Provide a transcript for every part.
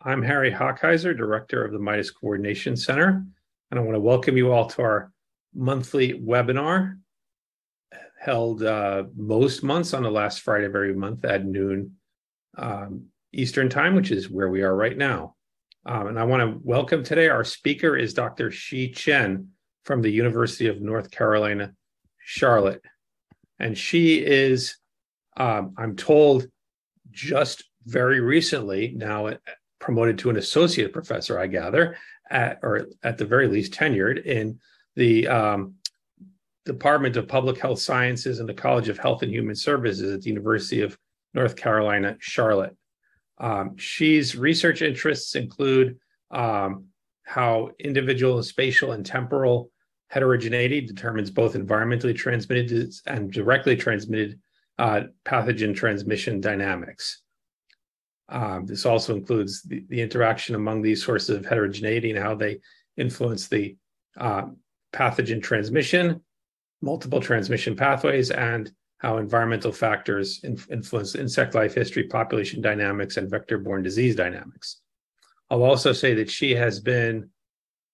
I'm Harry Hockheiser, Director of the MIDAS Coordination Center, and I want to welcome you all to our monthly webinar held most months on the last Friday of every month at noon Eastern Time, which is where we are right now. And I want to welcome today, our speaker is Dr. Shi Chen from the University of North Carolina, Charlotte. And she is, I'm told, just very recently now promoted to an associate professor, I gather, or at the very least tenured in the Department of Public Health Sciences and the College of Health and Human Services at the University of North Carolina, Charlotte. She's research interests include how individual, spatial, and temporal heterogeneity determines both environmentally transmitted and directly transmitted pathogen transmission dynamics. This also includes the interaction among these sources of heterogeneity and how they influence the pathogen transmission, multiple transmission pathways, and how environmental factors influence insect life history, population dynamics, and vector-borne disease dynamics. I'll also say that she has been,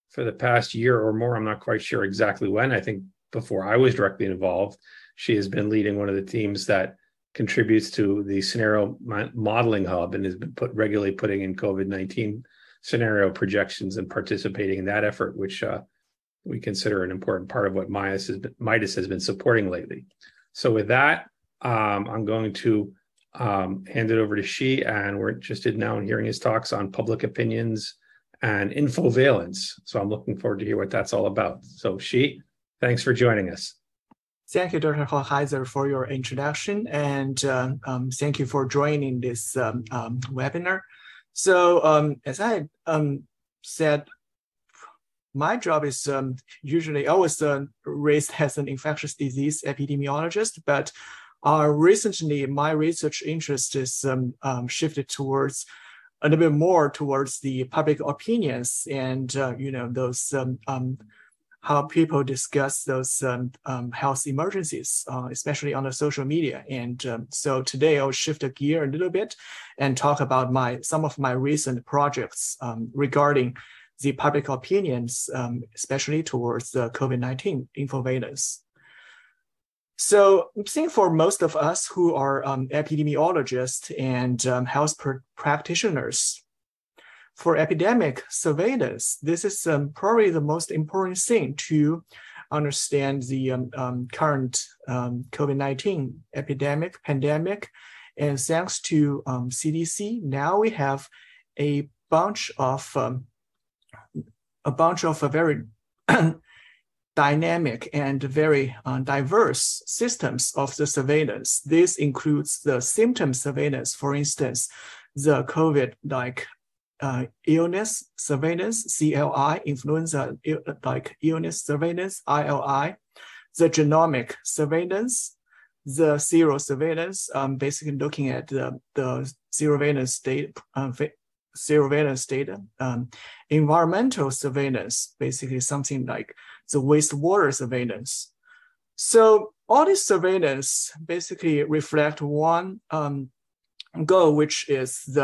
for the past year or more, I'm not quite sure exactly when, I think before I was directly involved, she has been leading one of the teams that contributes to the scenario modeling hub and has been regularly putting in COVID-19 scenario projections and participating in that effort, which we consider an important part of what MIDAS has been supporting lately. So with that, I'm going to hand it over to Shi, and we're interested now in hearing his talks on public opinions and Infoveillance. So I'm looking forward to hear what that's all about. So Shi, thanks for joining us. Thank you, Dr. Hockheiser, for your introduction, and thank you for joining this webinar. So as I said, my job is usually always raised as an infectious disease epidemiologist, but recently my research interest is shifted towards a little bit more towards the public opinions and those how people discuss those health emergencies, especially on the social media. And so today I'll shift a gear a little bit and talk about some of my recent projects regarding the public opinions, especially towards the COVID-19 Infoveillance. So I think for most of us who are epidemiologists and health practitioners, for epidemic surveillance, this is probably the most important thing to understand the current COVID-19 pandemic. And thanks to CDC, now we have a bunch of very dynamic and very diverse systems of the surveillance. This includes the symptom surveillance, for instance, the COVID illness surveillance, CLI, influenza illness surveillance, ILI, the genomic surveillance, the serosurveillance, basically looking at the serovalence data, environmental surveillance, basically something like the wastewater surveillance. So all this surveillance basically reflect one goal, which is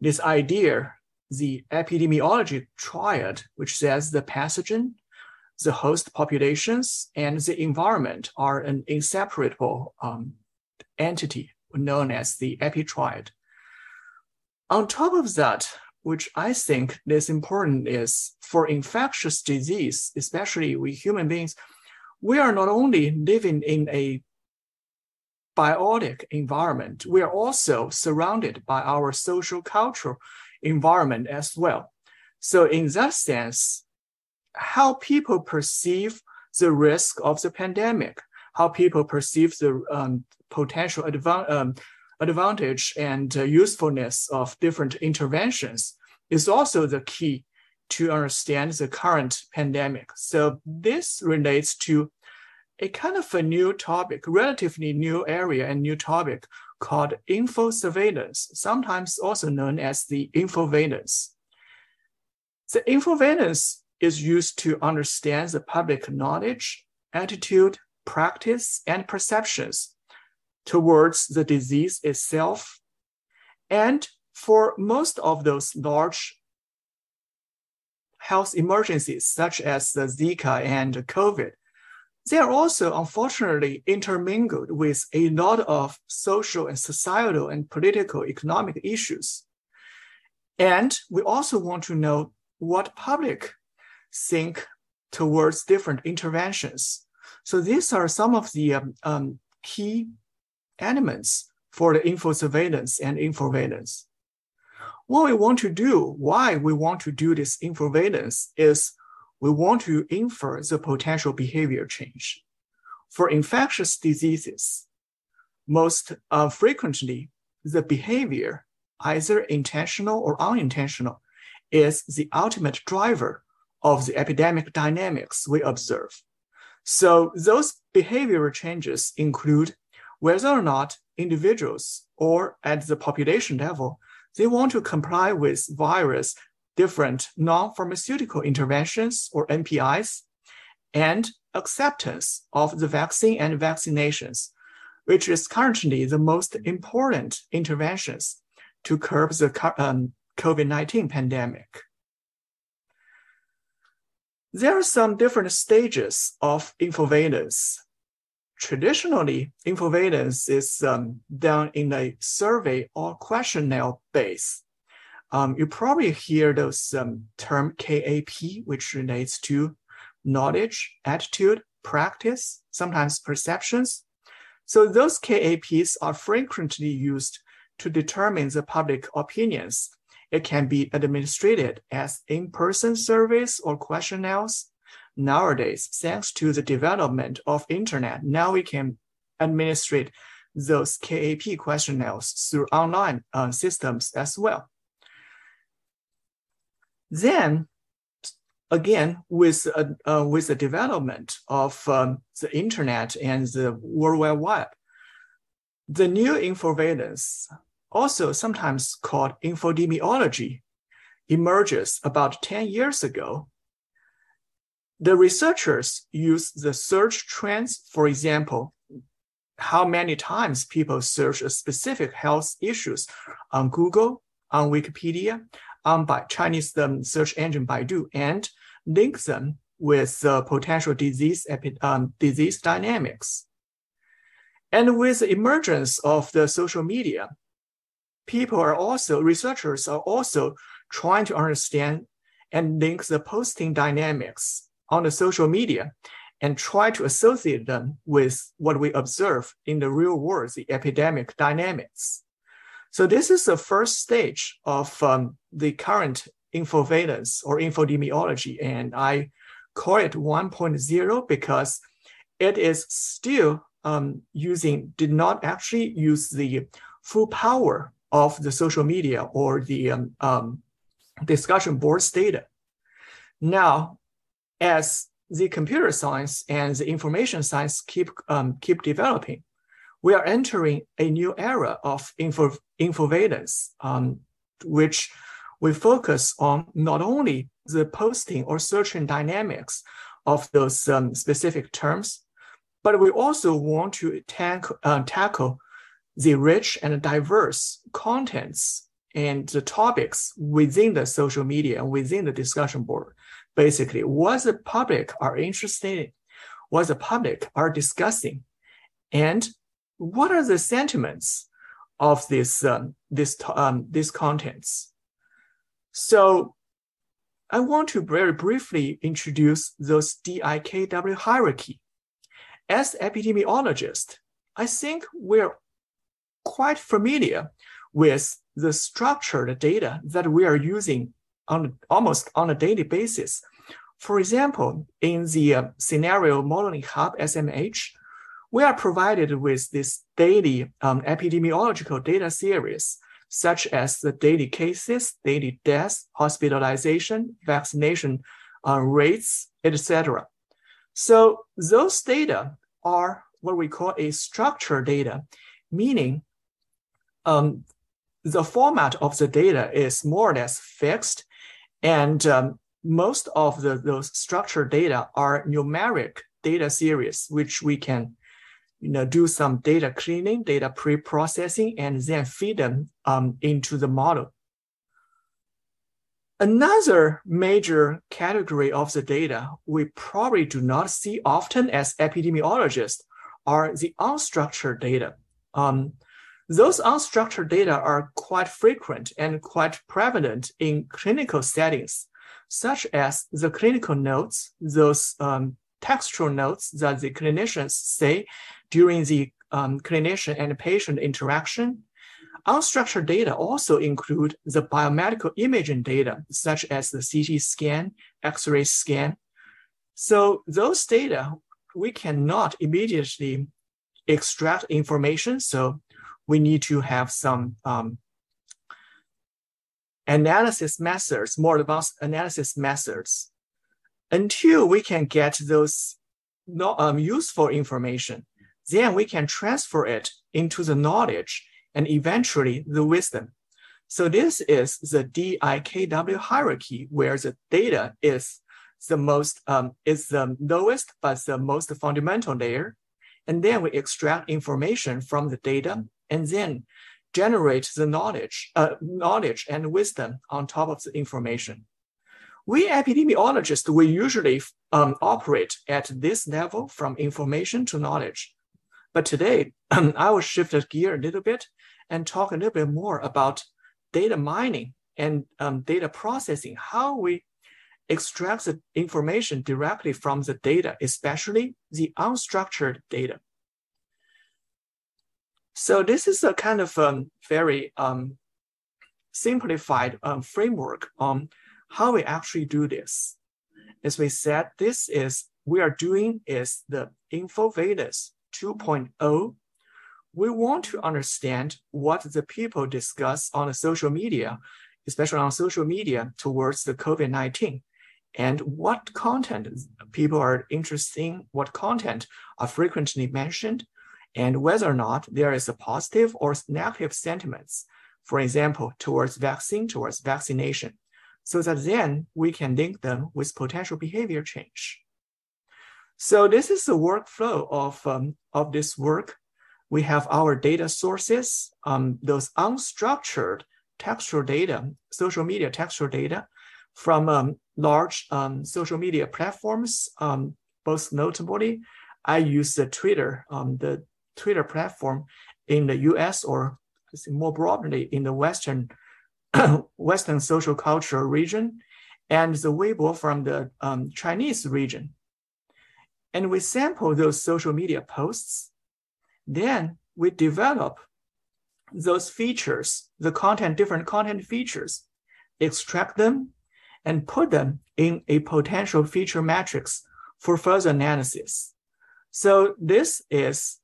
this idea, the epidemiology triad, which says the pathogen, the host populations, and the environment are an inseparable entity known as the epitriad. On top of that, which I think is important, is for infectious disease, especially with human beings, we are not only living in a biotic environment, we are also surrounded by our social cultural environment as well. So in that sense, how people perceive the risk of the pandemic, how people perceive the potential advantage and usefulness of different interventions is also the key to understand the current pandemic. So this relates to a kind of a new topic, relatively new area and new topic called infosurveillance, sometimes also known as the Infoveillance. The Infoveillance is used to understand the public knowledge, attitude, practice, and perceptions towards the disease itself, and for most of those large health emergencies, such as the Zika and COVID, they are also unfortunately intermingled with a lot of social and societal and political economic issues. And we also want to know what public think towards different interventions. So these are some of the key elements for the infosurveillance and infoveillance. What we want to do, why we want to do this infoveillance is we want to infer the potential behavior change. For infectious diseases, most frequently, the behavior, either intentional or unintentional, is the ultimate driver of the epidemic dynamics we observe. So those behavioral changes include whether or not individuals or at the population level, they want to comply with various different non-pharmaceutical interventions or NPIs, and acceptance of the vaccine and vaccinations, which is currently the most important interventions to curb the COVID-19 pandemic. There are some different stages of infoveillance. Traditionally, infoveillance is done in a survey or questionnaire base. You probably hear those term KAP, which relates to knowledge, attitude, practice, sometimes perceptions. So those KAPs are frequently used to determine the public opinions. It can be administered as in-person surveys or questionnaires. Nowadays, thanks to the development of internet, now we can administrate those KAP questionnaires through online systems as well. Then, again, with the development of the internet and the World Wide Web, the new infoveillance, also sometimes called infodemiology, emerges about 10 years ago. The researchers use the search trends, for example, how many times people search a specific health issues on Google, on Wikipedia, by Chinese search engine Baidu, and link them with potential disease dynamics. And with the emergence of the social media, researchers are also trying to understand and link the posting dynamics on the social media and try to associate them with what we observe in the real world, the epidemic dynamics. So this is the first stage of the current infoveillance or infodemiology, and I call it 1.0 because it is still did not actually use the full power of the social media or the discussion boards data. Now, as the computer science and the information science keep developing, we are entering a new era of infoveillance, which we focus on not only the posting or searching dynamics of those specific terms, but we also want to tackle the rich and diverse contents and the topics within the social media and within the discussion board. Basically, what the public are interested in, what the public are discussing, and what are the sentiments of these contents. So I want to very briefly introduce those DIKW hierarchy. As epidemiologists, I think we're quite familiar with the structured data that we are using almost on a daily basis. For example, in the Scenario Modeling Hub, SMH, we are provided with this daily epidemiological data series, such as the daily cases, daily deaths, hospitalization, vaccination rates, etc. So those data are what we call a structured data, meaning the format of the data is more or less fixed, and most of those structured data are numeric data series, which we can do some data cleaning, data pre-processing, and then feed them into the model. Another major category of the data we probably do not see often as epidemiologists are the unstructured data. Those unstructured data are quite frequent and quite prevalent in clinical settings, such as the clinical notes, those textual notes that the clinicians say during the clinician and patient interaction. Unstructured data also include the biomedical imaging data, such as the CT scan, X-ray scan. So those data, we cannot immediately extract information, so we need to have some analysis methods, more advanced analysis methods, until we can get those useful information. Then we can transfer it into the knowledge and eventually the wisdom. So this is the DIKW hierarchy, where the data is the most, is the lowest, but the most fundamental layer. And then we extract information from the data and then generate the knowledge and wisdom on top of the information. We epidemiologists, we usually operate at this level from information to knowledge. But today, I will shift the gear a little bit and talk a little bit more about data mining and data processing, how we extract the information directly from the data, especially the unstructured data. So this is a kind of very simplified framework on how we actually do this. As we said, we are doing the Infoveillance 2.0. We want to understand what the people discuss on the social media, especially on social media towards the COVID-19, and what content people are interested in, what content are frequently mentioned, and whether or not there is a positive or negative sentiments, for example, towards vaccine, towards vaccination, so that then we can link them with potential behavior change. So this is the workflow of this work. We have our data sources, those unstructured textual data, social media textual data from large social media platforms. Most notably, I use the Twitter platform in the US, or more broadly in the Western social culture region, and the Weibo from the Chinese region. And we sample those social media posts. Then we develop those features, different content features, extract them, and put them in a potential feature matrix for further analysis. So this is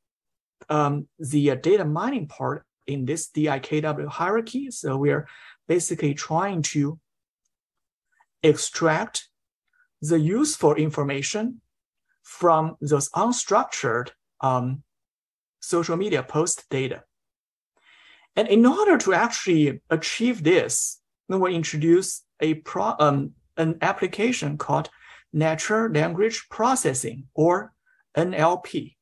the data mining part in this DIKW hierarchy. So we are basically trying to extract the useful information from those unstructured social media post data. And in order to actually achieve this, we introduce an application called Natural Language Processing, or NLP.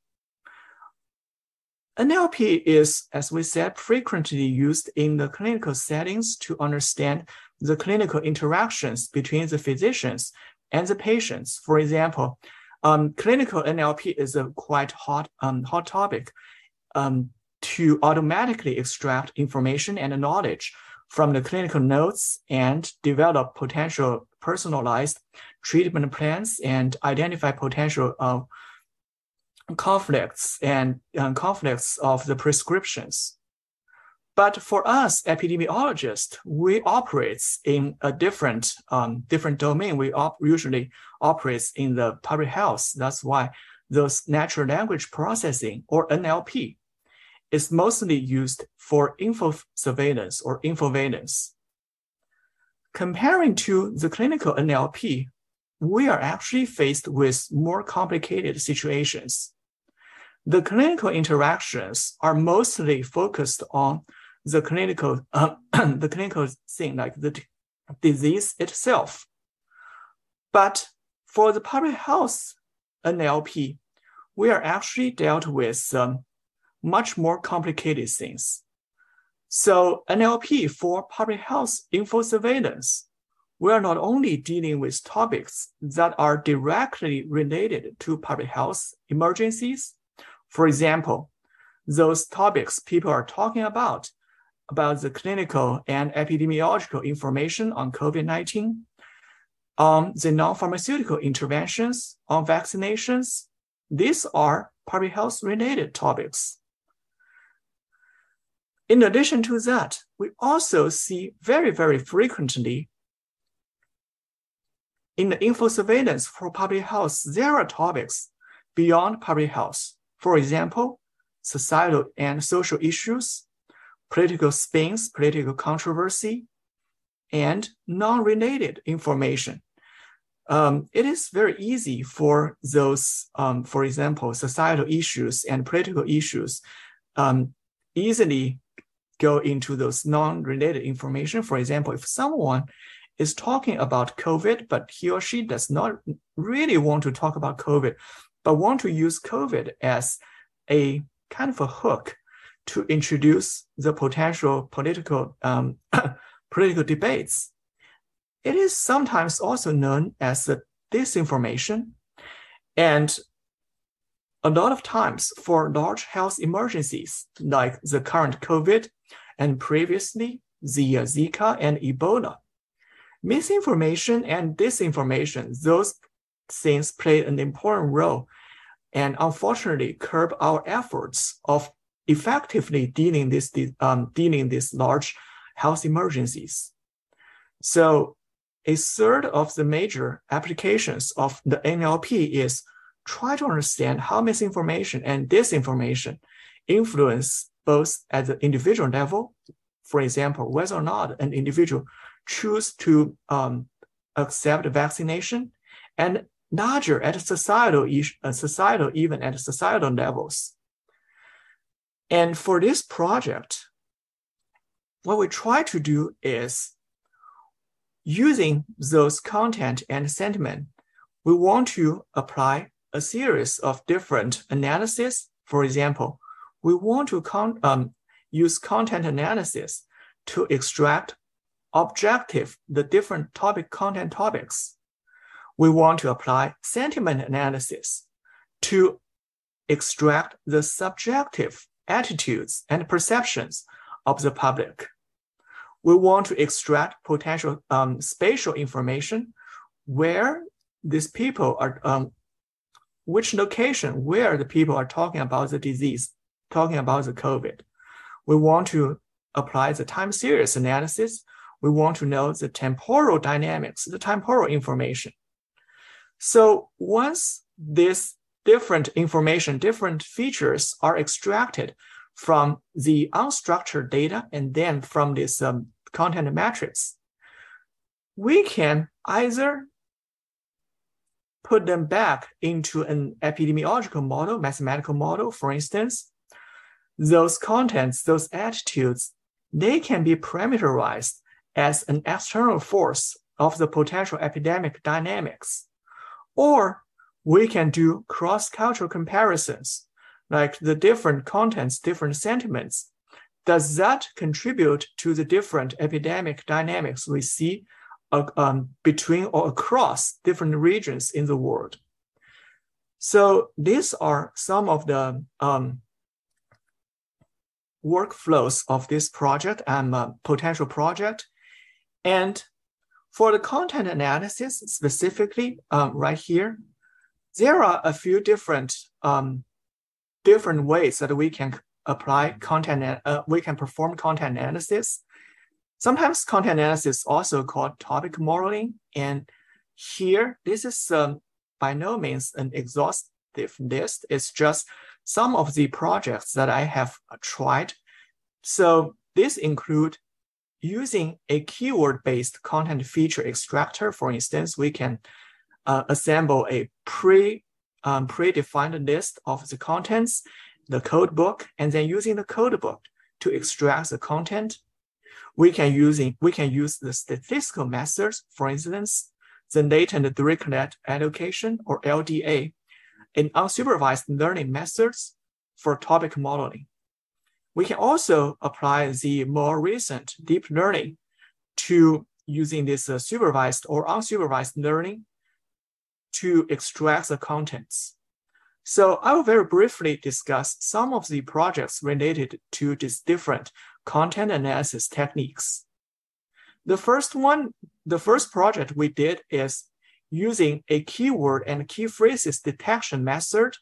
NLP is, as we said, frequently used in the clinical settings to understand the clinical interactions between the physicians and the patients. For example, clinical NLP is a quite hot topic to automatically extract information and knowledge from the clinical notes and develop potential personalized treatment plans and identify potential conflicts of the prescriptions. But for us epidemiologists, we operate in a different domain. We usually operate in the public health. That's why those natural language processing, or NLP, is mostly used for surveillance or infoveillance. Comparing to the clinical NLP, we are actually faced with more complicated situations. The clinical interactions are mostly focused on the clinical thing, like the disease itself. But for the public health NLP, we are actually dealt with much more complicated things. So NLP for public health info surveillance, we are not only dealing with topics that are directly related to public health emergencies. For example, those topics people are talking about the clinical and epidemiological information on COVID-19, the non-pharmaceutical interventions on vaccinations. These are public health related topics. In addition to that, we also see very, very frequently in the info surveillance for public health, there are topics beyond public health. For example, societal and social issues, political spins, political controversy, and non-related information. It is very easy for those, for example, societal issues and political issues easily go into those non-related information. For example, if someone is talking about COVID, but he or she does not really want to talk about COVID, but want to use COVID as a kind of a hook to introduce the potential political debates. It is sometimes also known as the disinformation. And a lot of times for large health emergencies, like the current COVID and previously the Zika and Ebola, misinformation and disinformation, those things play an important role and unfortunately curb our efforts of effectively dealing these large health emergencies. So a third of the major applications of the NLP is try to understand how misinformation and disinformation influence both at the individual level, for example, whether or not an individual choose to accept vaccination, and larger at societal levels. And for this project, what we try to do is using those content and sentiment, we want to apply a series of different analysis. For example, we want to use content analysis to extract the different content topics. We want to apply sentiment analysis to extract the subjective attitudes and perceptions of the public. We want to extract potential spatial information where these people are, which location where the people are talking about the disease, talking about the COVID. We want to apply the time series analysis. We want to know the temporal dynamics, the temporal information. So once this different information, different features are extracted from the unstructured data and then from this content matrix, we can either put them back into an epidemiological model, mathematical model. For instance, those contents, those attitudes, they can be parameterized as an external force of the potential epidemic dynamics. Or we can do cross-cultural comparisons, like the different contents, different sentiments. Does that contribute to the different epidemic dynamics we see between or across different regions in the world? So these are some of the workflows of this project and potential project. And for the content analysis specifically, right here, there are a few different ways that we can apply content. We can perform content analysis. Sometimes content analysis is also called topic modeling. And here, this is by no means an exhaustive list. It's just some of the projects that I have tried. So this include using a keyword-based content feature extractor. For instance, we can assemble a predefined list of the contents, the code book, and then using the code book to extract the content. We can use the statistical methods, for instance, the latent dirichlet allocation or LDA, and unsupervised learning methods for topic modeling. We can also apply the more recent deep learning to using this supervised or unsupervised learning to extract the contents. So I will very briefly discuss some of the projects related to these different content analysis techniques. The first project we did is using a keyword and key phrases detection method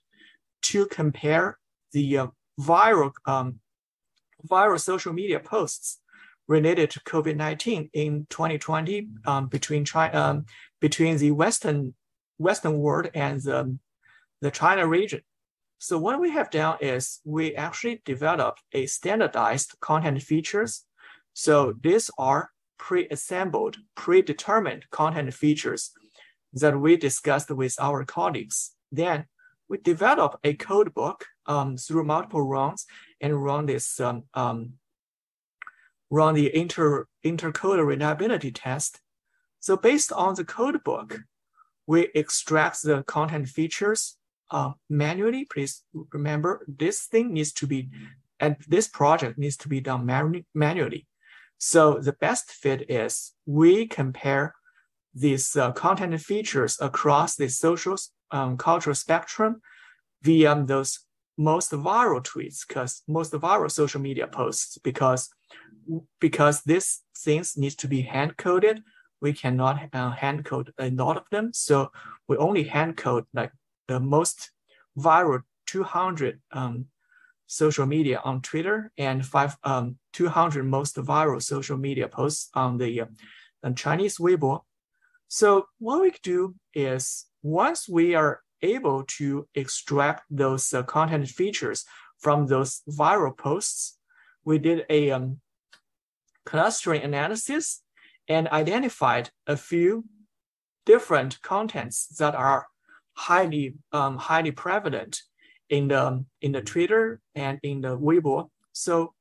to compare the viral social media posts related to COVID-19 in 2020 between the Western world and the China region. So what we have done is we actually developed a standardized content features. So these are pre-assembled, predetermined content features that we discussed with our colleagues. Then we developed a code book through multiple runs and run this run the intercode reliability test. So based on the code book, we extract the content features manually. Please remember, this project needs to be done manually. So the best fit is we compare these content features across the social cultural spectrum via those most viral tweets, because most viral social media posts, because these things need to be hand coded. We cannot hand code a lot of them, so we only hand code like the most viral 200 social media on Twitter and 200 most viral social media posts on the Chinese Weibo. So what we do is once we are able to extract those content features from those viral posts, we did a clustering analysis and identified a few different contents that are highly prevalent in the Twitter and in the Weibo. So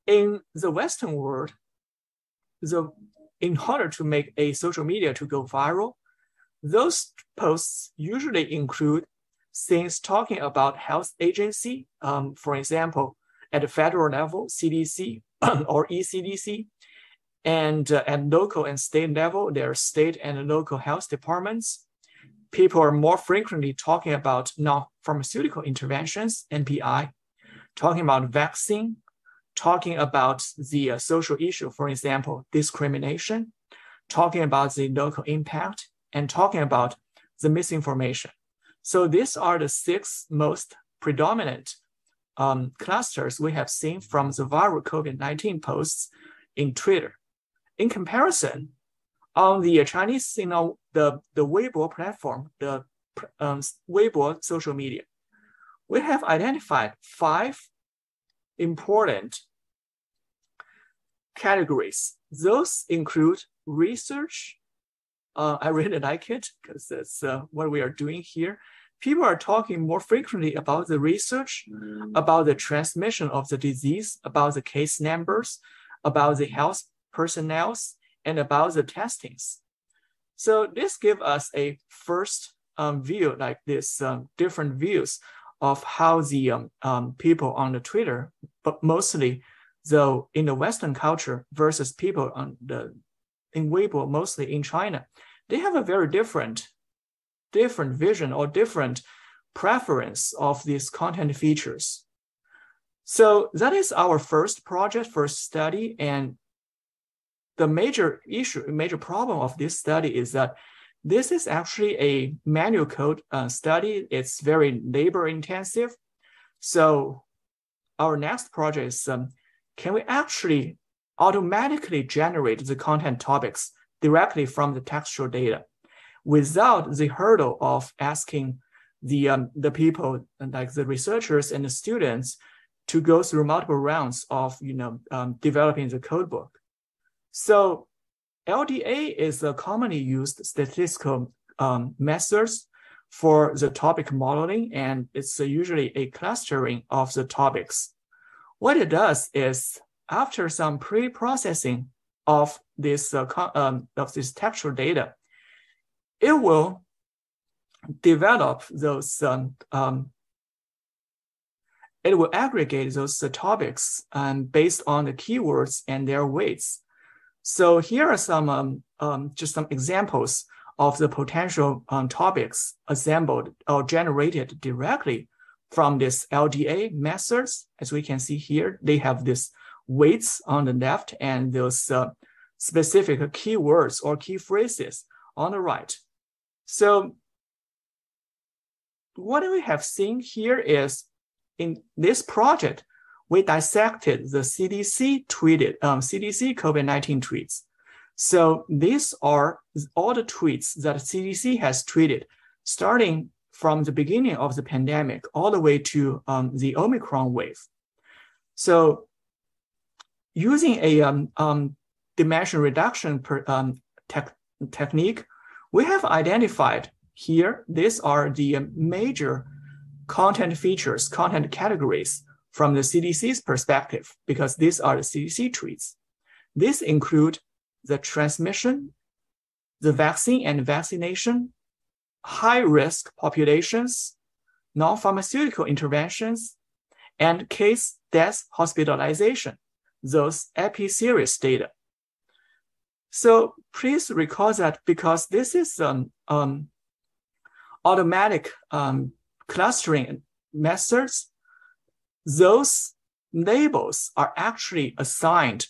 in the Western world, in order to make a social media to go viral, those posts usually include things talking about health agency, for example, at the federal level, CDC or ECDC, and at local and state level, there are state and local health departments. People are more frequently talking about non-pharmaceutical interventions, NPI, talking about vaccine, talking about the social issue, for example, discrimination, talking about the local impact, and talking about the misinformation. So these are the 6 most predominant clusters we have seen from the viral COVID-19 posts in Twitter. In comparison, on the Chinese, the Weibo platform, the Weibo social media, we have identified 5 important categories. Those include research. I really like it because that's what we are doing here. People are talking more frequently about the research, about the transmission of the disease, about the case numbers, about the health personnel, and about the testings. So this gives us a first view, like this different views of how the people on the Twitter, but mostly though in the Western culture versus people in Weibo, mostly in China, they have a very different vision or different preference of these content features. So that is our first project, first study. And the major problem of this study is that this is actually a manual code study. It's very labor intensive. So our next project is, can we actually automatically generate the content topics directly from the textual data without the hurdle of asking the people, like the researchers and the students, to go through multiple rounds of developing the code book. So LDA is a commonly used statistical methods for the topic modeling, and it's usually a clustering of the topics. What it does is, after some pre-processing of this textual data, it will develop those, it will aggregate those topics based on the keywords and their weights. So here are some just some examples of the potential topics assembled or generated directly from this LDA methods. As we can see here, they have this weights on the left and those specific keywords or key phrases on the right. So what we have seen here is in this project, we dissected the CDC tweeted, CDC COVID-19 tweets. So these are all the tweets that CDC has tweeted starting from the beginning of the pandemic all the way to the Omicron wave. So using a dimension reduction technique, we have identified here, these are the major content features, content categories from the CDC's perspective, because these are the CDC tweets. These include the transmission, the vaccine and vaccination, high-risk populations, non-pharmaceutical interventions, and case death hospitalization, those epi-series data. So please recall that because this is automatic clustering methods, those labels are actually assigned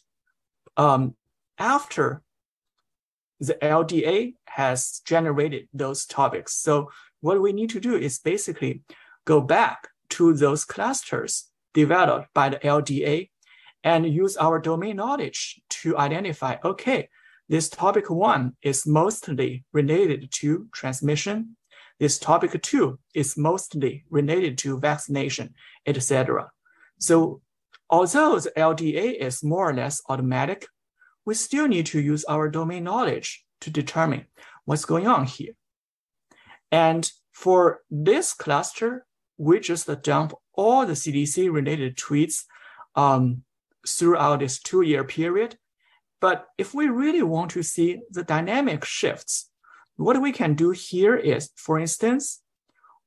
after the LDA has generated those topics. So what we need to do is basically go back to those clusters developed by the LDA and use our domain knowledge to identify, okay, this topic 1 is mostly related to transmission. This topic 2 is mostly related to vaccination, etc. So although the LDA is more or less automatic, we still need to use our domain knowledge to determine what's going on here. And for this cluster, we just dump all the CDC related tweets throughout this 2-year period. But if we really want to see the dynamic shifts, what we can do here is, for instance,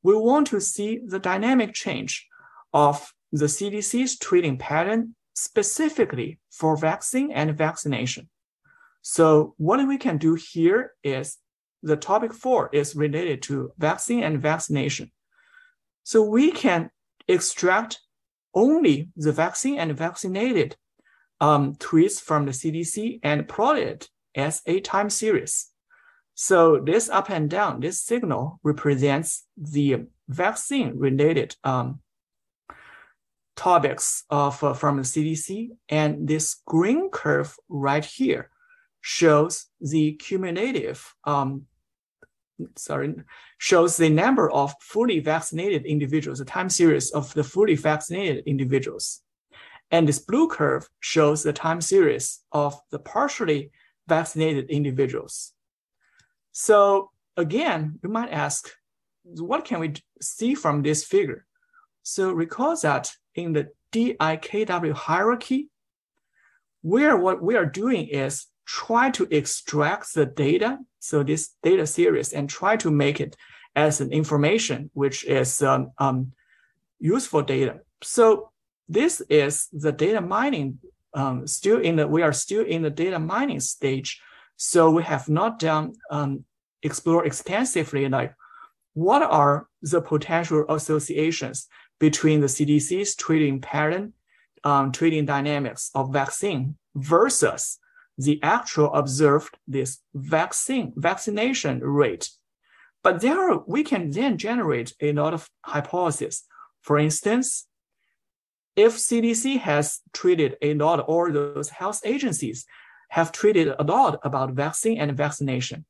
we want to see the dynamic change of the CDC's tweeting pattern specifically for vaccine and vaccination. So what we can do here is the topic 4 is related to vaccine and vaccination. So we can extract only the vaccine and vaccinated tweets from the CDC and plot it as a time series. So this up and down, this signal represents the vaccine-related topics from the CDC, and this green curve right here shows the cumulative, shows the number of fully vaccinated individuals, the time series of the fully vaccinated individuals. And this blue curve shows the time series of the partially vaccinated individuals. So again, you might ask, what can we see from this figure? So recall that in the DIKW hierarchy, what we are doing is try to extract the data, so this data series, and try to make it as an information, which is useful data. So this is the data mining, we are still in the data mining stage. So we have not done explore extensively, like what are the potential associations between the CDC's tweeting pattern, tweeting dynamics of vaccine versus the actual observed this vaccination rate. But we can then generate a lot of hypotheses. For instance, if CDC has tweeted a lot, or those health agencies have tweeted a lot about vaccine and vaccination,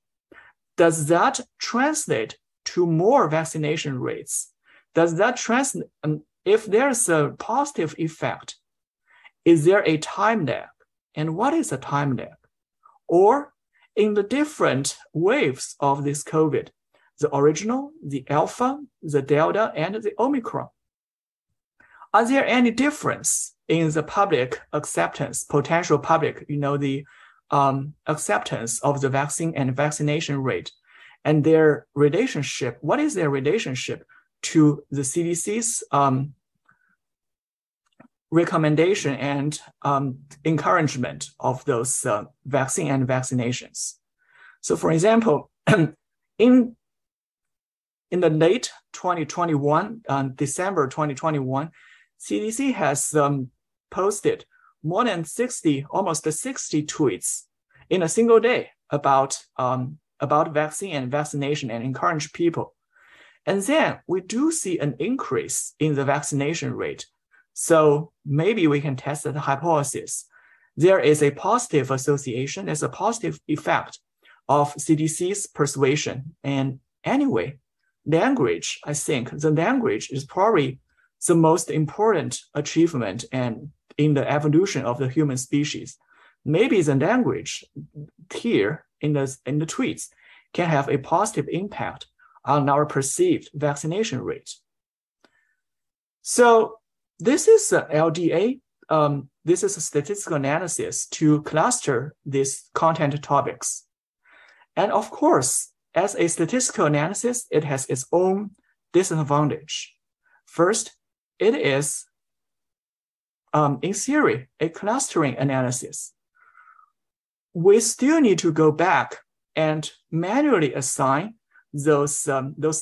does that translate to more vaccination rates? Does that translate, if there's a positive effect, is there a time lag? And what is a time lag? Or in the different waves of this COVID, the original, the Alpha, the Delta, and the Omicron, are there any difference in the public acceptance, potential public, the acceptance of the vaccine and vaccination rate? and their relationship. What is their relationship to the CDC's recommendation and encouragement of those vaccine and vaccinations? So, for example, in the late 2021, December 2021, CDC has posted more than 60, almost 60 tweets in a single day about vaccine and vaccination and encourage people. And then we do see an increase in the vaccination rate. So maybe we can test the hypothesis. There is a positive association, there's a positive effect of CDC's persuasion. And anyway, language, I think the language is probably the most important achievement and in the evolution of the human species. Maybe the language here in the tweets can have a positive impact on our perceived vaccination rate. So this is LDA. This is a statistical analysis to cluster these content topics. And of course, as a statistical analysis, it has its own disadvantage. First, it is, in theory, a clustering analysis. We still need to go back and manually assign those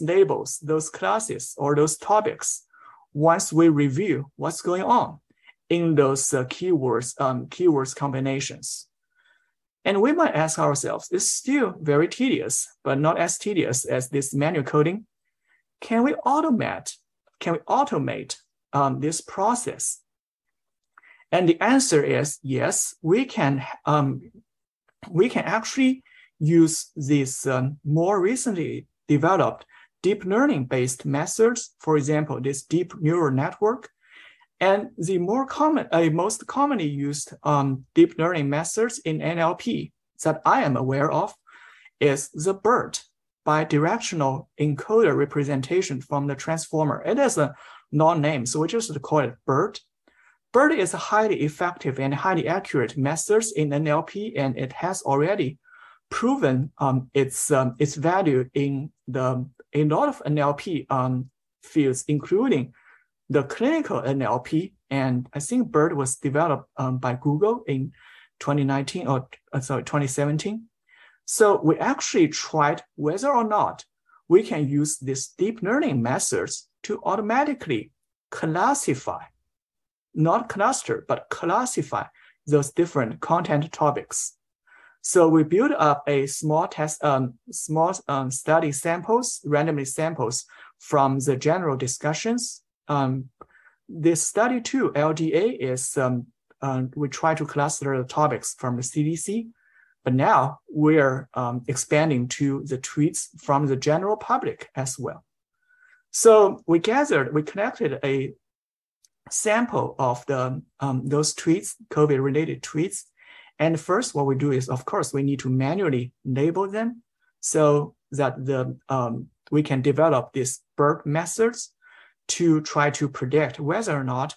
labels, those classes, or those topics once we review what's going on in those keywords combinations. And we might ask ourselves, it's still very tedious, but not as tedious as this manual coding. Can we automate this process? And the answer is yes, we can actually use these more recently developed deep learning-based methods, for example, this deep neural network. And the most commonly used deep learning methods in NLP that I am aware of is the BERT, bidirectional encoder representation from the transformer. It is a non-name, so we just call it BERT. BERT is a highly effective and highly accurate method in NLP, and it has already proven its value in a lot of NLP fields, including the clinical NLP. And I think BERT was developed by Google in 2017. So we actually tried whether or not we can use these deep learning methods to automatically classify, not cluster, but classify those different content topics. So we built up a small study samples, randomly samples from the general discussions. This study too, LDA, is we try to cluster the topics from the CDC, but now we're expanding to the tweets from the general public as well. So we collected a sample of those tweets, COVID-related tweets. And first, what we do is, of course, we need to manually label them so that we can develop these BERT methods to try to predict whether or not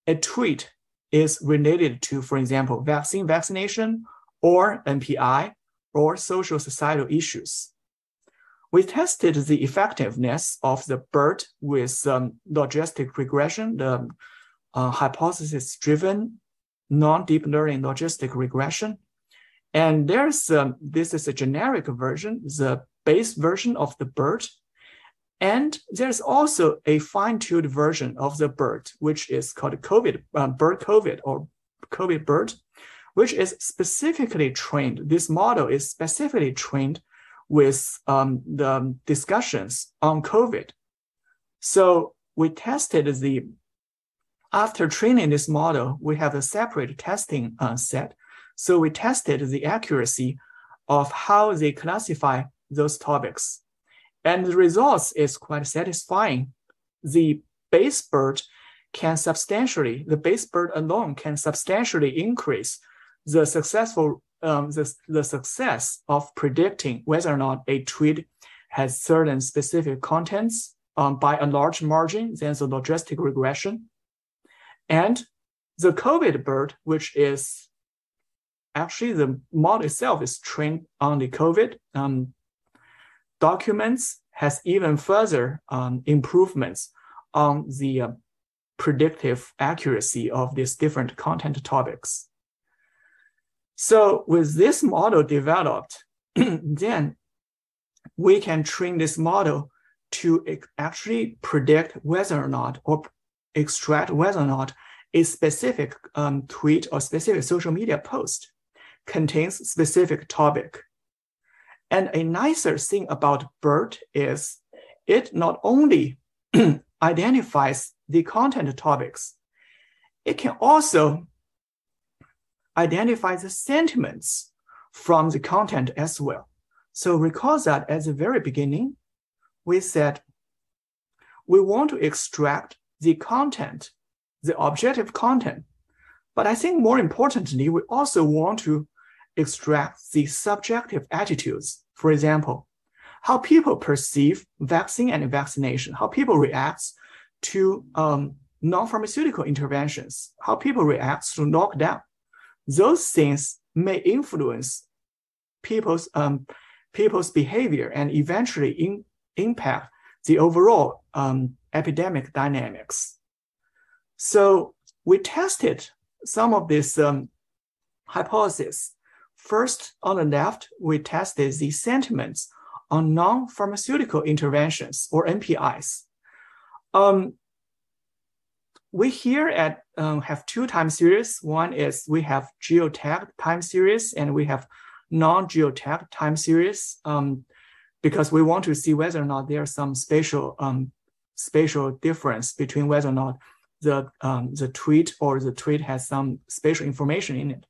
a tweet is related to, for example, vaccination, or NPI, or social societal issues. We tested the effectiveness of the BERT with logistic regression, the hypothesis-driven non-deep learning logistic regression. And this is a generic version, the base version of the BERT. And there's also a fine-tuned version of the BERT, which is called BERT-COVID or COVID-BERT, which is specifically trained. This model is specifically trained with the discussions on COVID. So we tested after training this model, we have a separate testing set. So we tested the accuracy of how they classify those topics. And the results is quite satisfying. The base BERT the base BERT alone can substantially increase the success of predicting whether or not a tweet has certain specific contents by a large margin than the logistic regression. And the COVID BERT, which is actually the model itself is trained on the COVID, documents has even further improvements on the predictive accuracy of these different content topics. So with this model developed, then we can train this model to actually predict whether or not, or extract whether or not a specific tweet or specific social media post contains specific topic. And a nicer thing about BERT is it not only identifies the content topics, it can also identify the sentiments from the content as well. So recall that at the very beginning, we said we want to extract the content, the objective content. But I think more importantly, we also want to extract the subjective attitudes. For example, how people perceive vaccine and vaccination, how people react to non-pharmaceutical interventions, how people react to lockdown. Those things may influence people's behavior and eventually impact the overall epidemic dynamics. So we tested some of these hypotheses. First, on the left, we tested the sentiments on non-pharmaceutical interventions, or NPIs. We here have two time series. One is we have geotagged time series, and we have non-geotagged time series, because we want to see whether or not there's some spatial difference between whether or not the tweet has some spatial information in it.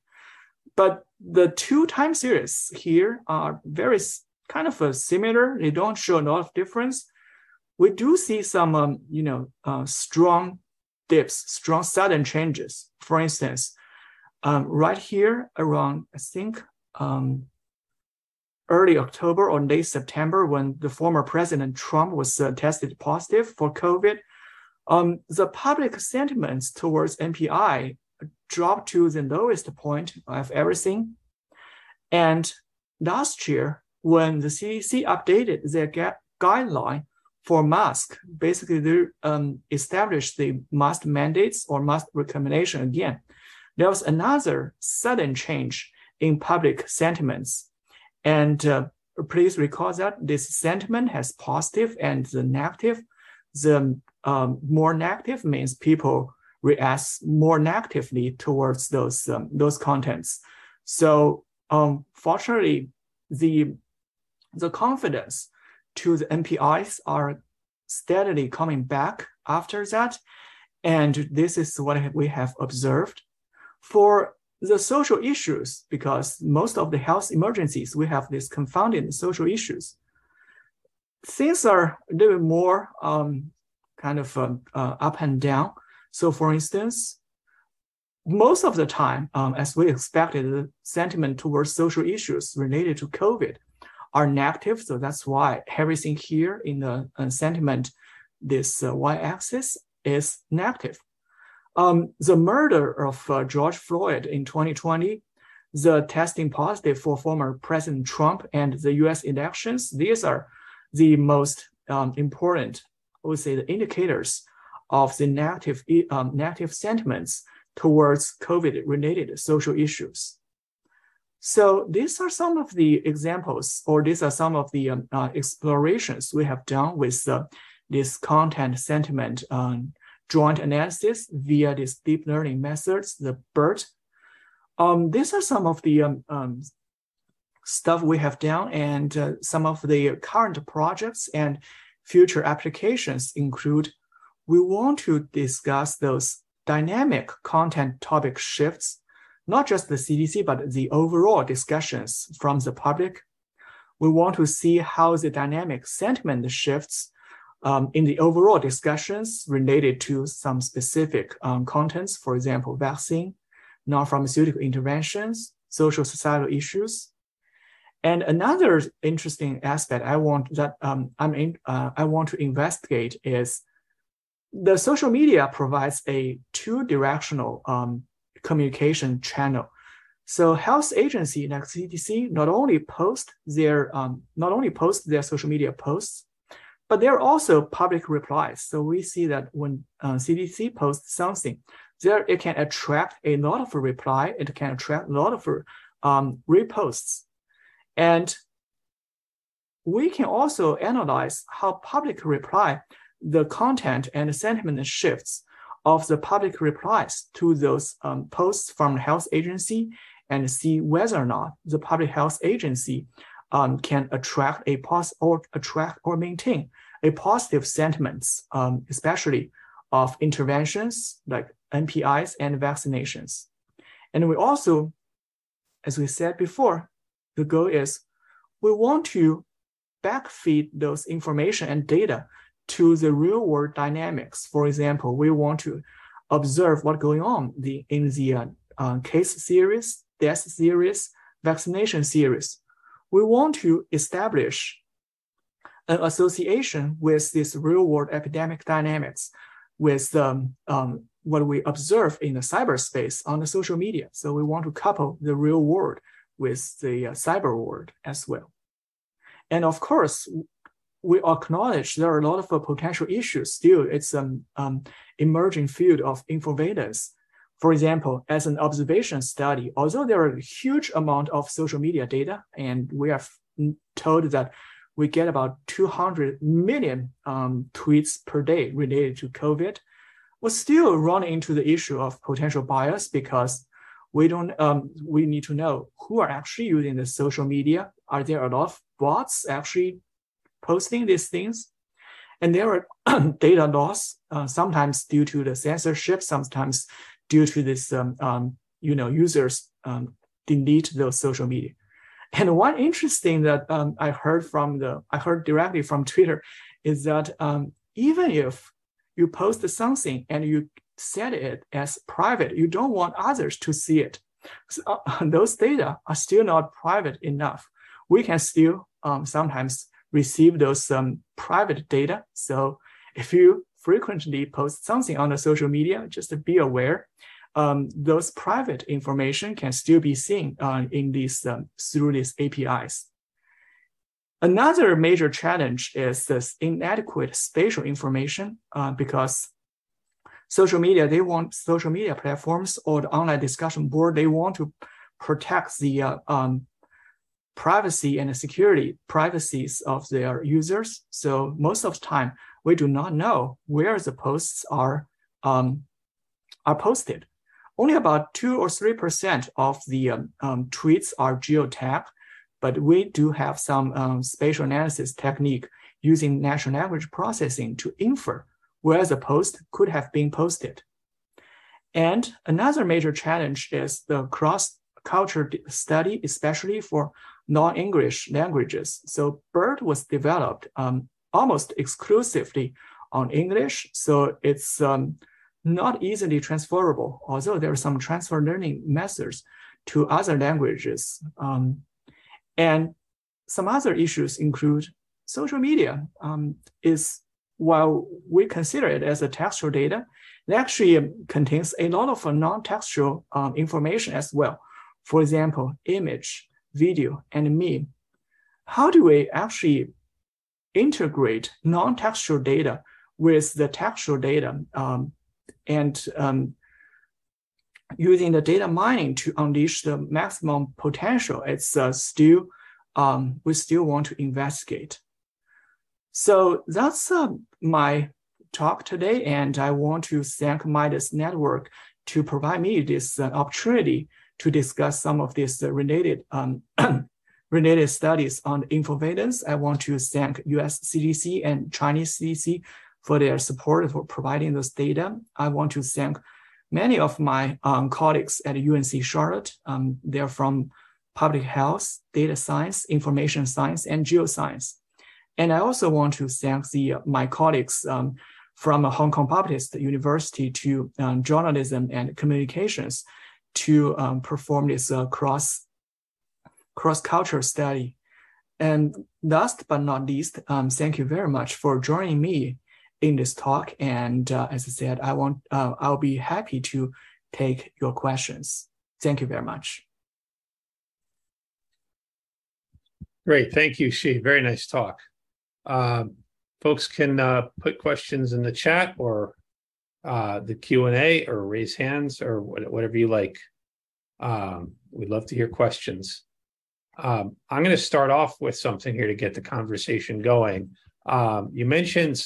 But the two time series here are very kind of similar. They don't show a lot of difference. We do see some strong dips, strong sudden changes. For instance, right here around, I think, early October or late September, when the former President Trump was tested positive for COVID, the public sentiments towards NPI dropped to the lowest point I've ever seen. And last year, when the CDC updated their guideline for mask, basically they established the mask mandates or mask recommendation again. There was another sudden change in public sentiments. And please recall that this sentiment has positive and the negative. The more negative means people react more negatively towards those contents. So fortunately, the confidence to the NPIs are steadily coming back after that. And this is what we have observed. For the social issues, because most of the health emergencies, we have these confounding social issues. Things are a little bit more up and down. So for instance, most of the time, as we expected, the sentiment towards social issues related to COVID are negative. So that's why everything here in the sentiment, this y-axis is negative. The murder of George Floyd in 2020, the testing positive for former President Trump, and the US elections, these are the most important, I would say, the indicators of the negative sentiments towards COVID-related social issues. So these are some of the examples, or these are some of the explorations we have done with this content sentiment joint analysis via these deep learning methods, the BERT. These are some of the stuff we have done, and some of the current projects and future applications include, we want to discuss those dynamic content topic shifts, not just the CDC, but the overall discussions from the public. We want to see how the dynamic sentiment shifts in the overall discussions related to some specific contents, for example, vaccine, non-pharmaceutical interventions, social societal issues. And another interesting aspect I want to investigate is the social media provides a two-directional communication channel. So health agency like CDC not only post their social media posts, but there are also public replies. So we see that when CDC posts something, there it can attract a lot of reply. It can attract a lot of reposts, and we can also analyze how public reply, the content and the sentiment shifts of the public replies to those posts from the health agency, and see whether or not the public health agency can attract or maintain a positive sentiments, especially of interventions like NPIs and vaccinations. And we also, as we said before, the goal is we want to backfeed those information and data to the real world dynamics. For example, we want to observe what's going on in the case series, death series, vaccination series. We want to establish an association with this real world epidemic dynamics with what we observe in the cyberspace on the social media. So we want to couple the real world with the cyber world as well. And of course, we acknowledge there are a lot of potential issues still. It's an emerging field of infoveillance. For example, as an observation study, although there are a huge amount of social media data, and we are told that we get about 200 million tweets per day related to COVID, we still run into the issue of potential bias because we need to know who are actually using the social media. Are there a lot of bots actually posting these things? And there are data loss, sometimes due to the censorship, sometimes due to this, users delete those social media. And one interesting that I heard directly from Twitter is that even if you post something and you set it as private, you don't want others to see it. So, those data are still not private enough. We can still sometimes receive those private data. So if you frequently post something on the social media, just to be aware, those private information can still be seen in these through these APIs. Another major challenge is this inadequate spatial information because social media platforms or the online discussion board, they want to protect the privacy and the security privacies of their users. So most of the time, we do not know where the posts are posted. Only about 2 or 3% of the tweets are geotagged, but we do have some spatial analysis technique using natural language processing to infer where the post could have been posted. And another major challenge is the cross-culture study, especially for non-English languages. So BERT was developed almost exclusively on English, so it's not easily transferable, although there are some transfer learning methods to other languages. And some other issues include social media while we consider it as a textual data, it actually contains a lot of non-textual information as well. For example, image, video, and meme. How do we actually integrate non-textual data with the textual data and using the data mining to unleash the maximum potential? It's still, we still want to investigate. So that's my talk today, and I want to thank MIDAS Network to provide me this opportunity to discuss some of these related studies on Infoveillance. I want to thank US CDC and Chinese CDC for their support for providing this data. I want to thank many of my colleagues at UNC Charlotte. They're from public health, data science, information science, and geoscience. And I also want to thank my colleagues from Hong Kong Baptist University to journalism and communications to perform this cross-cultural study. And last but not least, thank you very much for joining me in this talk. And as I said, I'll be happy to take your questions. Thank you very much. Great. Thank you, Shi. Very nice talk. Folks can put questions in the chat or the Q&A or raise hands or whatever you like. We'd love to hear questions. I'm going to start off with something here to get the conversation going. You mentioned,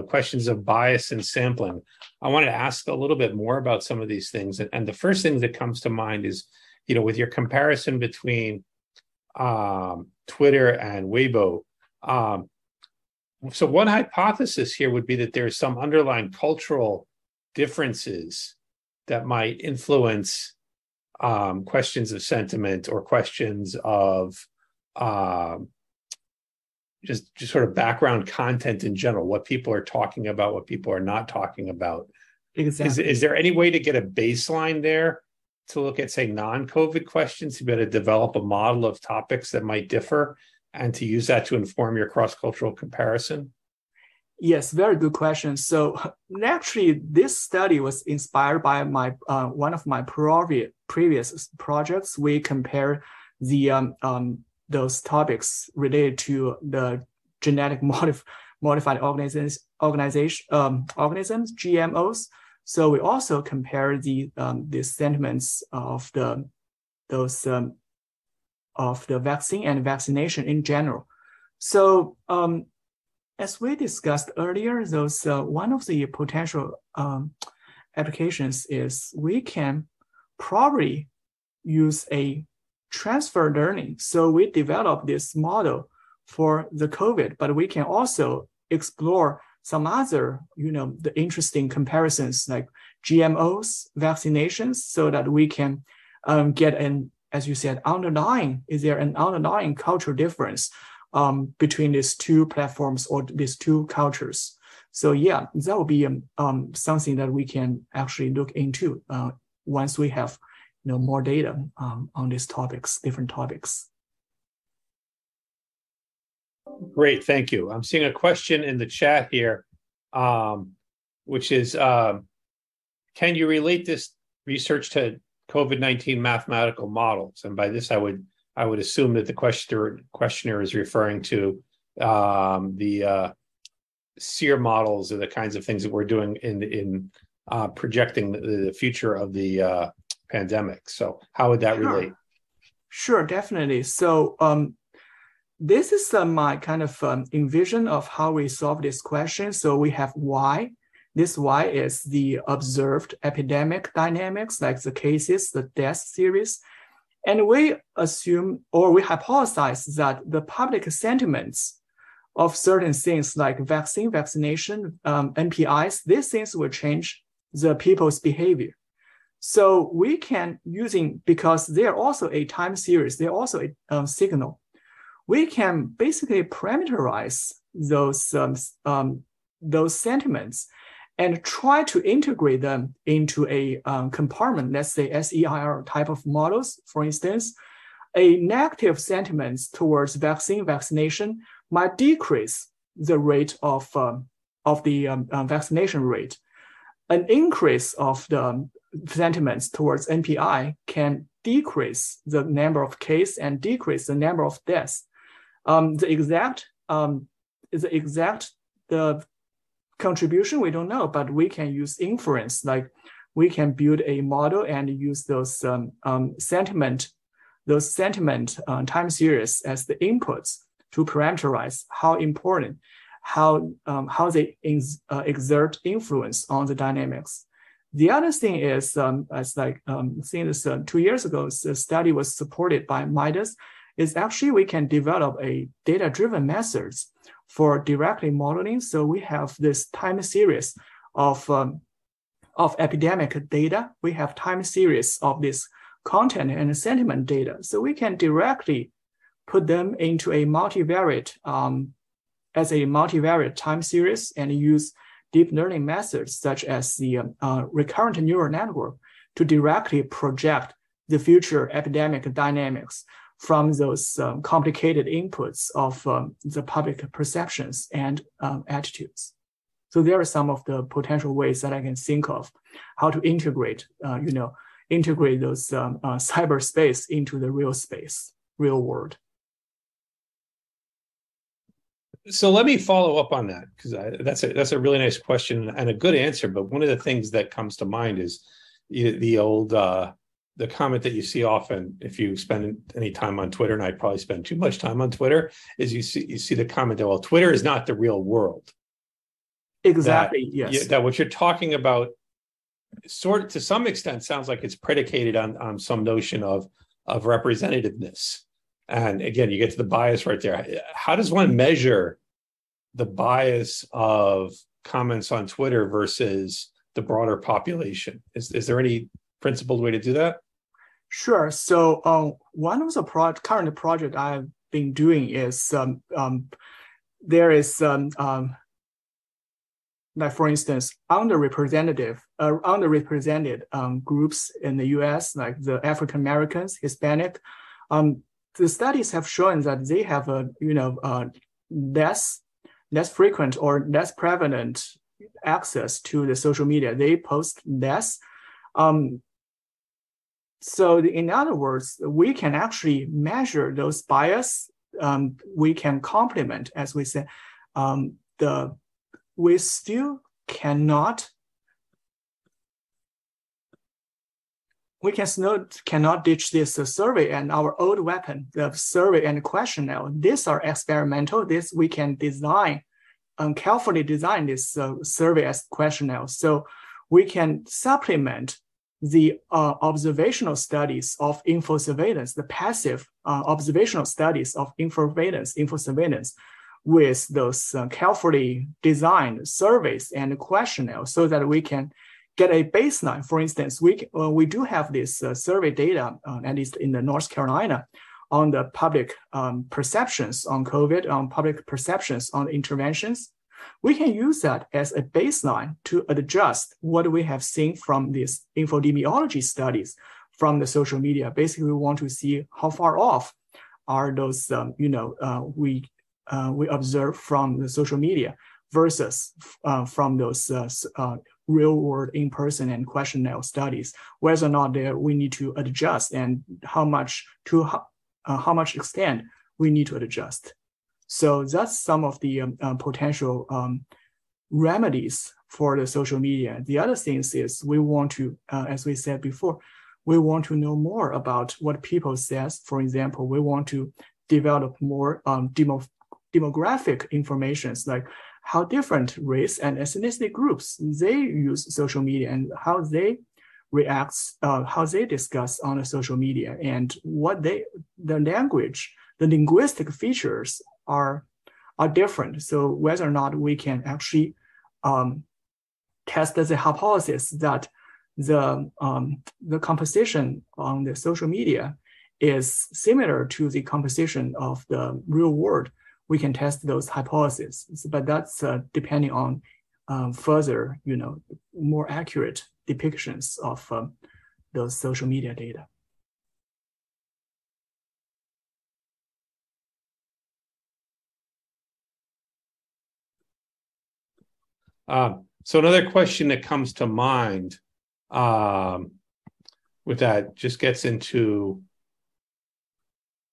questions of bias and sampling. I want to ask a little bit more about some of these things. And the first thing that comes to mind is, with your comparison between Twitter and Weibo. So one hypothesis here would be that there's some underlying cultural differences that might influence questions of sentiment or questions of just sort of background content in general, what people are talking about, what people are not talking about. Exactly. Is there any way to get a baseline there to look at, say, non-COVID questions, to be able to develop a model of topics that might differ and to use that to inform your cross-cultural comparison? Yes, very good question. So actually, this study was inspired by my one of my previous projects. We compare the those topics related to the genetic modified organisms, GMOs. So we also compare the sentiments of the vaccine and vaccination in general. So as we discussed earlier, those one of the potential applications is we can probably use a transfer learning. So we developed this model for the COVID, but we can also explore some other, the interesting comparisons like GMOs, vaccinations, so that we can get an, as you said, is there an underlying cultural difference between these two platforms or these two cultures? So yeah, that will be something that we can actually look into once we have more data on these topics, different topics. Great, thank you. I'm seeing a question in the chat here, which is, can you relate this research to COVID-19 mathematical models? And by this, I would assume that the questioner is referring to the SEER models or the kinds of things that we're doing in projecting the future of the pandemic. So how would that relate? Sure, definitely. So this is my kind of envision of how we solve this question. So we have Y. This Y is the observed epidemic dynamics, like the cases, the death series. And we assume, or we hypothesize, that the public sentiments of certain things like vaccination, NPIs, these things will change the people's behavior. So we can, because they're also a time series, they're also a signal, we can basically parameterize those sentiments and try to integrate them into a compartment, let's say SEIR type of models. For instance, a negative sentiment towards vaccination might decrease the rate of the vaccination rate. An increase of the sentiments towards NPI can decrease the number of cases and decrease the number of deaths. The contribution, we don't know, but we can use inference. Like we can build a model and use those sentiment time series as the inputs to parameterize how important, how they exert influence on the dynamics. The other thing is, since 2 years ago, the study was supported by MIDAS, is actually we can develop a data-driven methods for directly modeling. So we have this time series of epidemic data. We have time series of this content and sentiment data. So we can directly put them into a multivariate, as a multivariate time series and use deep learning methods such as the recurrent neural network to directly project the future epidemic dynamics from those complicated inputs of the public perceptions and attitudes. So there are some of the potential ways that I can think of how to integrate, integrate those cyberspace into the real space, real world. So let me follow up on that, because that's a really nice question and a good answer. But one of the things that comes to mind is the comment that you see often if you spend any time on Twitter, and I probably spend too much time on Twitter, is you see the comment that, well, Twitter is not the real world. Exactly. Yes. That what you're talking about, sort of to some extent, sounds like it's predicated on some notion of representativeness. And again, you get to the bias right there. How does one measure the bias of comments on Twitter versus the broader population? Is there any principled way to do that? Sure. So one of the current project I've been doing is there is like, for instance, underrepresented groups in the U.S., like the African Americans, Hispanic. The studies have shown that they have less frequent or less prevalent access to the social media. They post less. So in other words, we can actually measure those bias. We can complement, as we said, we still cannot ditch this survey and our old weapon, the survey and questionnaire. These are experimental. This we can design, carefully design this survey as questionnaire. So we can supplement the observational studies of infosurveillance, the passive observational studies of infosurveillance with those carefully designed surveys and questionnaires, so that we can get a baseline. For instance, we do have this survey data, at least in the North Carolina, on the public perceptions on COVID, on public perceptions on interventions. We can use that as a baseline to adjust what we have seen from these infodemiology studies from the social media. Basically, we want to see how far off are those we observe from the social media versus from those real world in-person and questionnaire studies, whether or not we need to adjust and how much extent we need to adjust. So that's some of the potential remedies for the social media. The other things is we want to, as we said before, we want to know more about what people says. For example, we want to develop more demographic informations, like how different race and ethnicity groups, they use social media and how they react, how they discuss on the social media, and what the linguistic features are different. So whether or not we can actually test the hypothesis that the composition on the social media is similar to the composition of the real world, we can test those hypotheses. But that's depending on further, more accurate depictions of those social media data. So another question that comes to mind with that just gets into,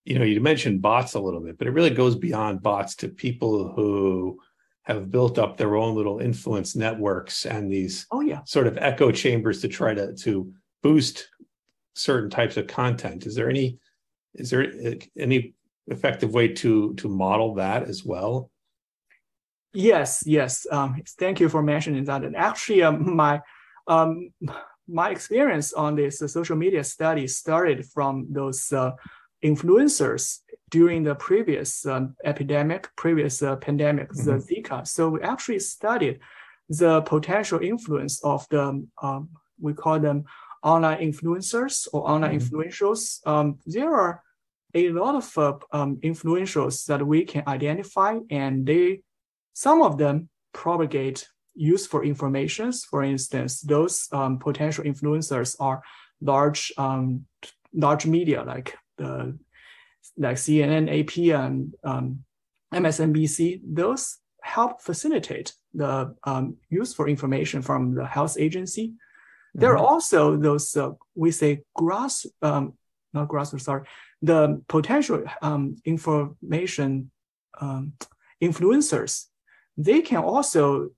you mentioned bots a little bit, but it really goes beyond bots to people who have built up their own little influence networks and these sort of echo chambers to try to boost certain types of content. Is there any effective way to model that as well? Yes. Thank you for mentioning that. And actually, my experience on this social media study started from those influencers during the previous pandemic, the Zika. So we actually studied the potential influence of the, we call them online influencers or online influentials. There are a lot of influentials that we can identify, and some of them propagate useful informations. For instance, those potential influencers are large media like CNN, AP, and MSNBC. Those help facilitate the useful information from the health agency. There are also those we say the potential information influencers, they can also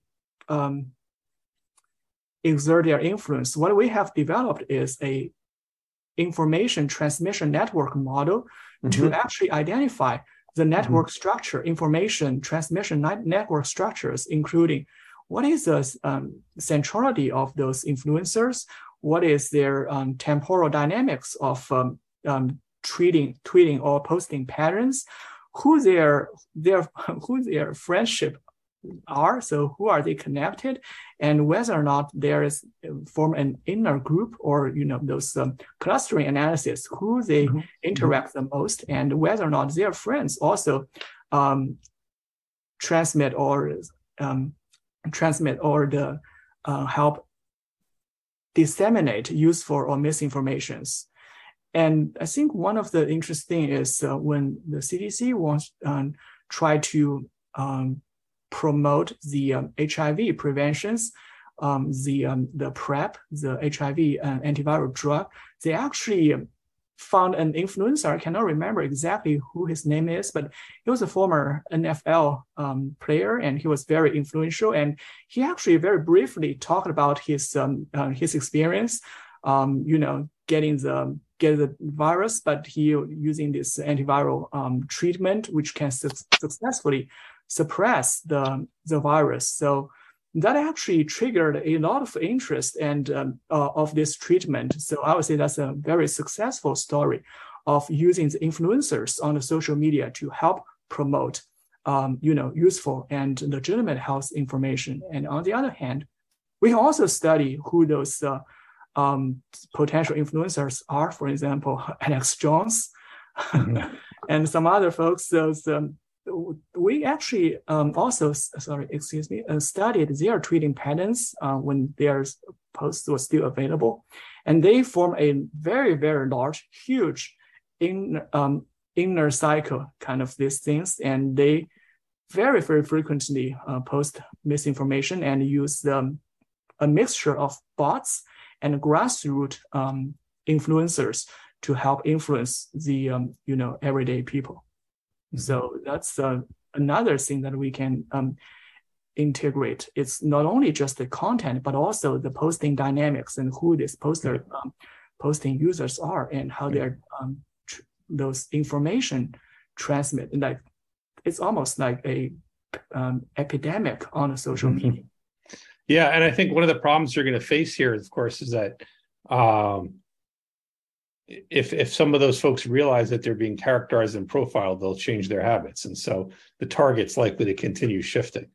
exert their influence. What we have developed is a information transmission network model to actually identify the network structure, information transmission network structures, including what is the centrality of those influencers, what is their temporal dynamics of tweeting or posting patterns, who their friendship are, so who are they connected, and whether or not there is form an inner group or those clustering analysis, who they interact the most, and whether or not their friends also transmit or help disseminate useful or misinformations. And I think one of the interesting is when the CDC wants try to promote the HIV preventions, the PrEP, the HIV antiviral drug, they actually found an influencer. I cannot remember exactly who his name is, but he was a former NFL player, and he was very influential. And he actually very briefly talked about his experience, getting the virus, but he using this antiviral treatment, which can successfully suppress the virus. So that actually triggered a lot of interest and of this treatment. So I would say that's a very successful story of using the influencers on the social media to help promote, useful and legitimate health information. And on the other hand, we can also study who those potential influencers are. For example, Alex Jones and some other folks. Those we actually also studied their tweeting patterns when their posts were still available, and they form a very, very large, huge inner cycle kind of these things, and they very, very frequently post misinformation and use a mixture of bots and grassroots influencers to help influence the everyday people. So that's another thing that we can integrate. It's not only just the content, but also the posting dynamics and who this posting users are and how they're those information transmit. Like it's almost like a epidemic on the social media. Yeah, and I think one of the problems you're going to face here, of course, is that if some of those folks realize that they're being characterized and profiled, they'll change their habits, and so the target's likely to continue shifting.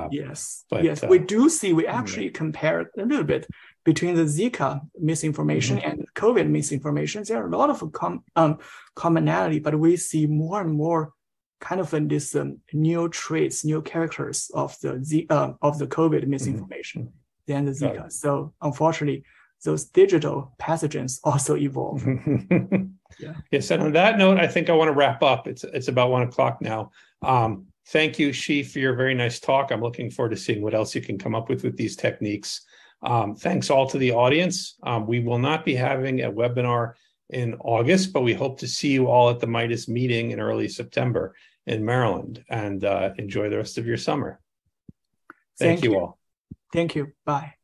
Yes, we do see. We actually compare a little bit between the Zika misinformation and COVID misinformation. There are a lot of commonality, but we see more and more kind of this new traits, new characters of the COVID misinformation than the Zika. Right. So unfortunately, those digital pathogens also evolve. Yes, and on that note, I think I want to wrap up. It's about 1:00 now. Thank you, Shi, for your very nice talk. I'm looking forward to seeing what else you can come up with these techniques. Thanks all to the audience. We will not be having a webinar in August, but we hope to see you all at the MIDAS meeting in early September in Maryland, and enjoy the rest of your summer. Thank you all. Thank you. Bye.